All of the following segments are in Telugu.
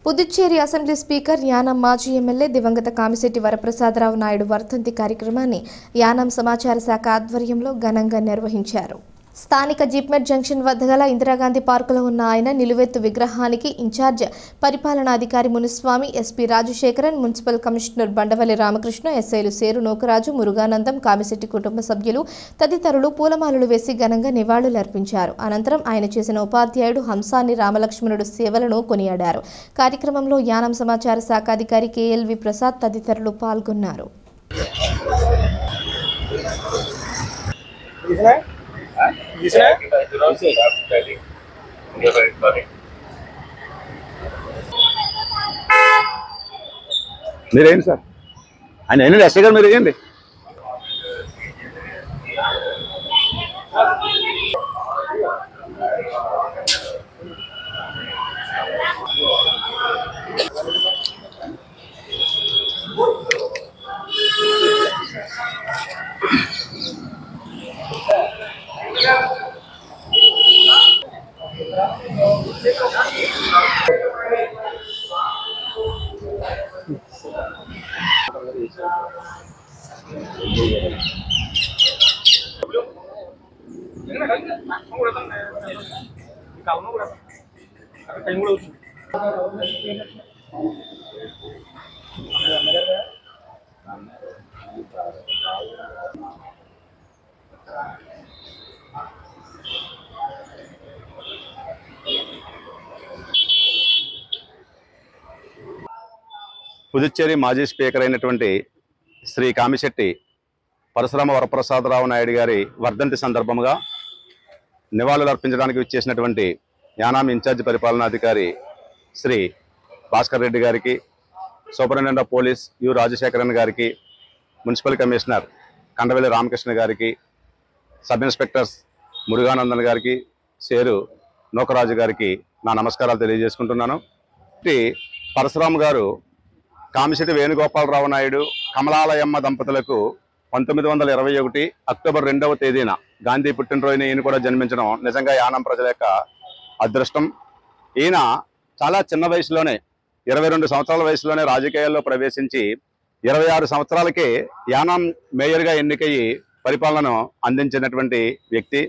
పుదుచ్చేరి అసెంబ్లీ స్పీకర్ యానాం మాజీ ఎమ్మెల్యే దివంగత కామిశెట్టి వరప్రసాదరావు నాయుడు వర్ధంతి కార్యక్రమాన్ని యానాం సమాచార శాఖ ఆధ్వర్యంలో ఘనంగా నిర్వహించారు. స్థానిక జిప్మెట్ జంక్షన్ వద్ద గల ఇందిరాగాంధీ పార్కులో ఉన్న ఆయన నిలువెత్తు విగ్రహానికి ఇన్ఛార్జ్ పరిపాలనాధికారి Muniswamy, SP Rajasekaran, municipal commissioner Bandavalli Ramakrishna, ఎస్ఐలు సేరు నోకరాజు, మురుగానందం, కామిశెట్టి కుటుంబ సభ్యులు తదితరులు పూలమాలలు వేసి ఘనంగా నివాళులర్పించారు. అనంతరం ఆయన చేసిన ఉపాధ్యాయుడు హంసాని రామలక్ష్మణుడు సేవలను కొనియాడారు. కార్యక్రమంలో యానాం సమాచార శాఖ అధికారి కేఎల్వి ప్రసాద్ తదితరులు పాల్గొన్నారు. మీరేంటి సార్ ఆయన ఏంటి ఎస్ఐ గారు మీరు ఏంటి పుదుచ్చేరి మాజీ స్పీకర్ అయినటువంటి శ్రీ కామిశెట్టి పరశురామ వరప్రసాదరావు నాయుడు గారి వర్ధంతి సందర్భంగా నివాళులు అర్పించడానికి విచ్చేసినటువంటి యానాం ఇన్ఛార్జ్ పరిపాలనాధికారి శ్రీ భాస్కర్ రెడ్డి గారికి, superintendent of police you Rajasekharan గారికి, మున్సిపల్ కమిషనర్ కండవెల్లి రామకృష్ణ గారికి, సబ్ ఇన్స్పెక్టర్స్ మురుగానందన్ గారికి, సేరు నోకరాజు గారికి నా నమస్కారాలు తెలియజేసుకుంటున్నాను. పరశురామ గారు కామిశెట్టి వేణుగోపాలరావు నాయుడు కమలాలయమ్మ దంపతులకు 1921 అక్టోబర్ 2వ తేదీన గాంధీ పుట్టినరోజున ఈయన కూడా జన్మించడం నిజంగా యానాం ప్రజల యొక్క అదృష్టం. ఈయన చాలా చిన్న వయసులోనే 22 సంవత్సరాల వయసులోనే రాజకీయాల్లో ప్రవేశించి 26 సంవత్సరాలకే యానాం మేయర్గా ఎన్నికయ్యి పరిపాలనను అందించినటువంటి వ్యక్తి.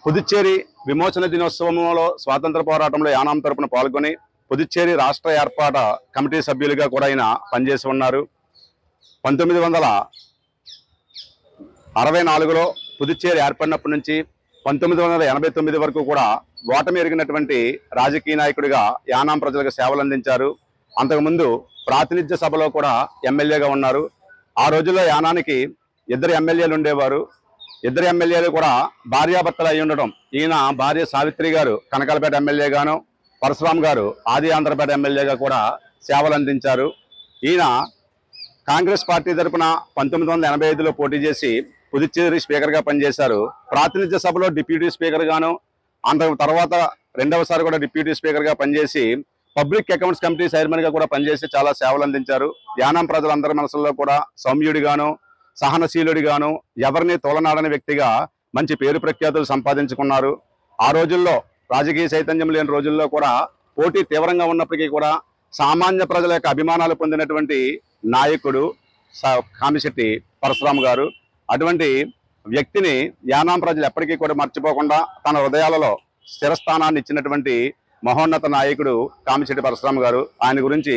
పుదుచ్చేరి విమోచన దినోత్సవంలో స్వాతంత్ర పోరాటంలో యానాం తరపున పాల్గొని పుదుచ్చేరి రాష్ట్ర ఏర్పాటు కమిటీ సభ్యులుగా కూడా ఆయన పనిచేసి ఉన్నారు. 1964లో పుదుచ్చేరి ఏర్పడినప్పటి నుంచి 1989 వరకు కూడా ఓటమి ఎరిగినటువంటి రాజకీయ నాయకుడిగా యానాం ప్రజలకు సేవలు అందించారు. అంతకుముందు ప్రాతినిధ్య సభలో కూడా ఎమ్మెల్యేగా ఉన్నారు. ఆ రోజుల్లో యానానికి 2 ఎమ్మెల్యేలు ఉండేవారు. 2 ఎమ్మెల్యేలు కూడా భార్యాభర్తలు అయి ఉండడం, ఈయన భార్య సావిత్రి గారు కనకాలపేట ఎమ్మెల్యేగాను, పరశురామ్ గారు ఆది ఆంధ్రపేట ఎమ్మెల్యేగా కూడా సేవలు అందించారు. ఈయన కాంగ్రెస్ పార్టీ తరఫున 1985లో పోటీ చేసి పుదుచ్చేరి స్పీకర్గా పనిచేశారు. ప్రాతినిధ్య సభలో డిప్యూటీ స్పీకర్ గాను, అంత తర్వాత రెండవసారి కూడా డిప్యూటీ స్పీకర్గా పనిచేసి పబ్లిక్ అకౌంట్స్ కమిటీ చైర్మన్గా కూడా పనిచేసి చాలా సేవలు అందించారు. యానాం ప్రజలందరి మనసుల్లో కూడా సౌమ్యుడిగాను, సహనశీలుడిగాను, ఎవరిని తోలనాడని వ్యక్తిగా మంచి పేరు ప్రఖ్యాతులు సంపాదించుకున్నారు. ఆ రోజుల్లో రాజకీయ చైతన్యం లేని రోజుల్లో కూడా పోటీ తీవ్రంగా ఉన్నప్పటికీ కూడా సామాన్య ప్రజల యొక్క అభిమానాలు పొందినటువంటి నాయకుడు కామిశెట్టి పరశురామ గారు. అటువంటి వ్యక్తిని యానాం ప్రజలు ఎప్పటికీ కూడా మర్చిపోకుండా తన హృదయాలలో స్థిరస్థానాన్ని ఇచ్చినటువంటి మహోన్నత నాయకుడు కామిశెట్టి పరశురామ గారు. ఆయన గురించి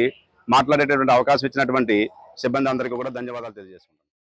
మాట్లాడేటటువంటి అవకాశం ఇచ్చినటువంటి సిబ్బంది అందరికీ కూడా ధన్యవాదాలు తెలియజేసుకుంటాను.